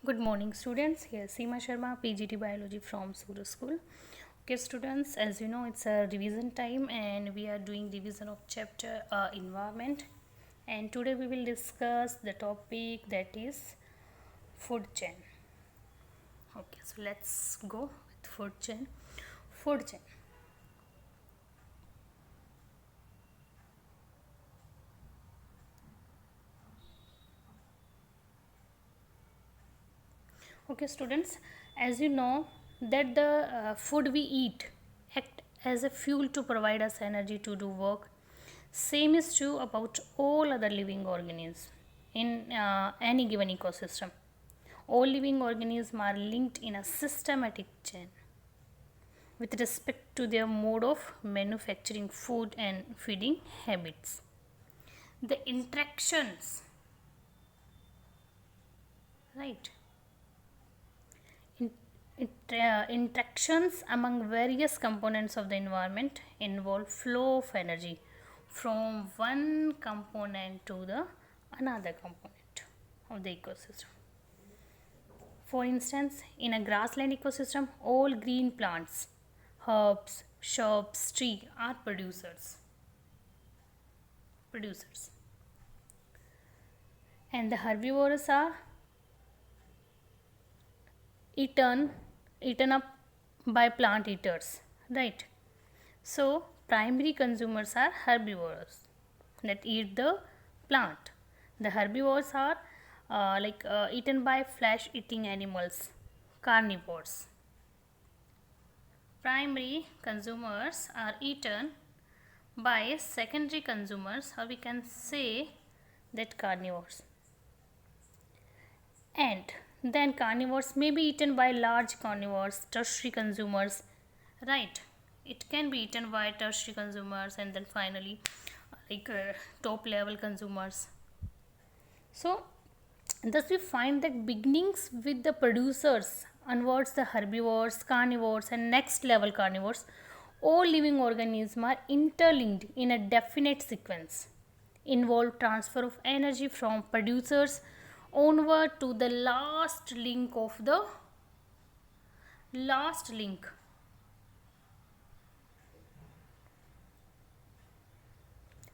Good morning, students. Here Seema Sharma, PGT Biology from Surya School. Okay, students, as you know, it's a revision time and we are doing revision of chapter Environment. And today we will discuss the topic that is food chain. Okay, so let's go with food chain. Food chain. Okay, students, as you know that the food we eat act as a fuel to provide us energy to do work. Same is true about all other living organisms in any given ecosystem. All living organisms are linked in a systematic chain with respect to their mode of manufacturing food and feeding habits. The interactions, right? Interactions among various components of the environment involve flow of energy from one component to the another component of the ecosystem. For instance, in a grassland ecosystem, all green plants, herbs, shrubs, trees are producers, and the herbivores are eaten eaten up by plant eaters, right? So primary consumers are herbivores that eat the plant. The herbivores are eaten by flesh eating animals, carnivores. Primary consumers are eaten by secondary consumers, or we can say that carnivores. And then carnivores may be eaten by large carnivores, tertiary consumers, right? It can be eaten by tertiary consumers, and then finally top level consumers. So thus we find that beginnings with the producers, onwards the herbivores, carnivores, and next level carnivores, all living organisms are interlinked in a definite sequence, involve transfer of energy from producers onward to the last link,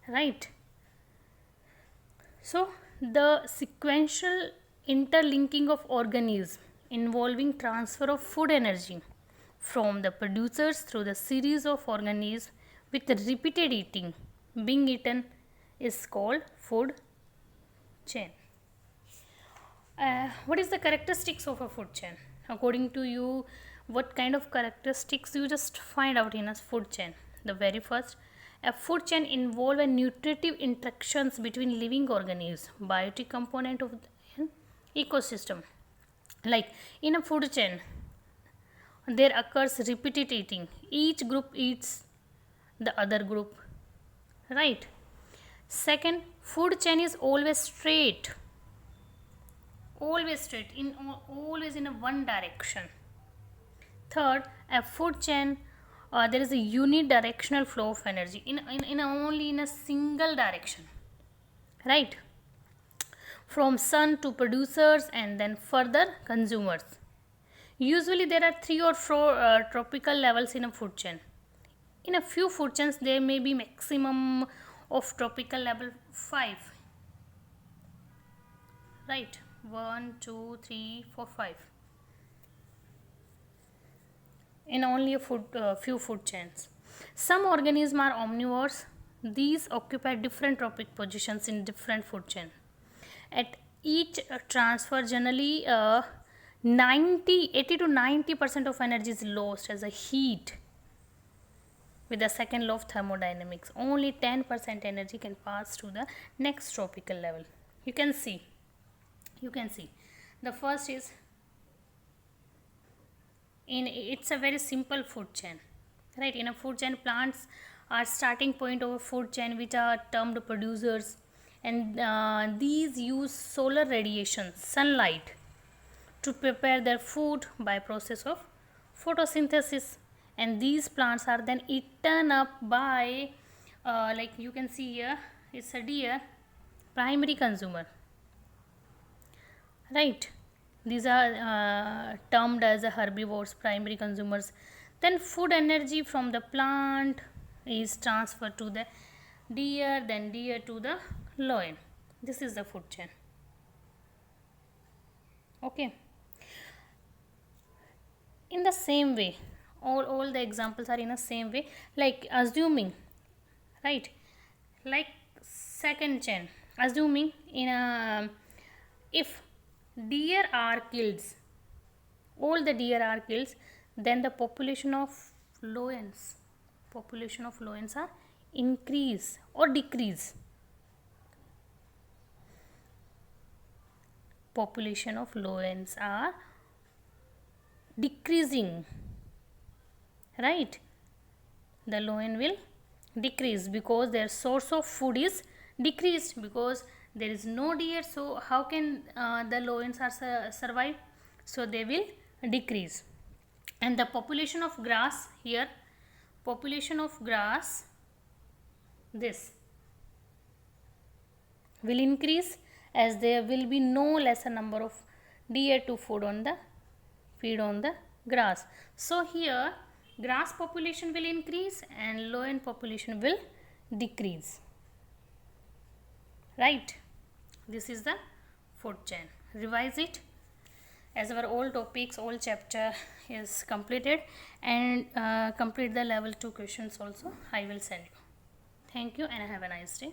right? So the sequential interlinking of organisms involving transfer of food energy from the producers through the series of organisms with repeated eating being eaten is called food chain. What is the characteristics of a food chain? According to you, what kind of characteristics you just find out in a food chain? The very first, a food chain involve a nutritive interactions between living organisms, biotic component of an ecosystem. Like in a food chain, there occurs repeated eating. Each group eats the other group, right? Second, food chain is always straight in always in a one direction. Third, a food chain, there is a unidirectional flow of energy in only in a single direction, right? From sun to producers and then further consumers. Usually there are 3 or 4 tropical levels in a food chain. In a few food chains there may be maximum of tropical level 5, right? 1 2 3 4 5 in only a few food chains. Some organisms are omnivores. These occupy different trophic positions in different food chain. At each transfer, generally 80 to 90% of energy is lost as a heat. With the second law of thermodynamics, only 10% energy can pass to the next tropical level. You can see. The first is it's a very simple food chain, right? In a food chain, plants are starting point of a food chain, which are termed producers, and these use solar radiation, sunlight, to prepare their food by process of photosynthesis, and these plants are then eaten up by like you can see here, it's a deer, primary consumer, right? These are termed as the herbivores, primary consumers. Then food energy from the plant is transferred to the deer, then deer to the lion. This is the food chain. Okay. In the same way, all the examples are in the same way, like assuming, right, like second chain, assuming in a, if deer are killed, all the deer are killed, then the population of lions are increase or decrease. Population of lions are decreasing, right? The lion will decrease because their source of food is decreased, because there is no deer, so how can the lions are survive? So they will decrease. And the population of grass here, population of grass, this will increase, as there will be no lesser number of deer to feed on the grass. So here grass population will increase and lion population will decrease, right? This is the food chain. Revise it, as our all topics, all chapter is completed, and complete the level 2 questions also I will send you. Thank you and have a nice day.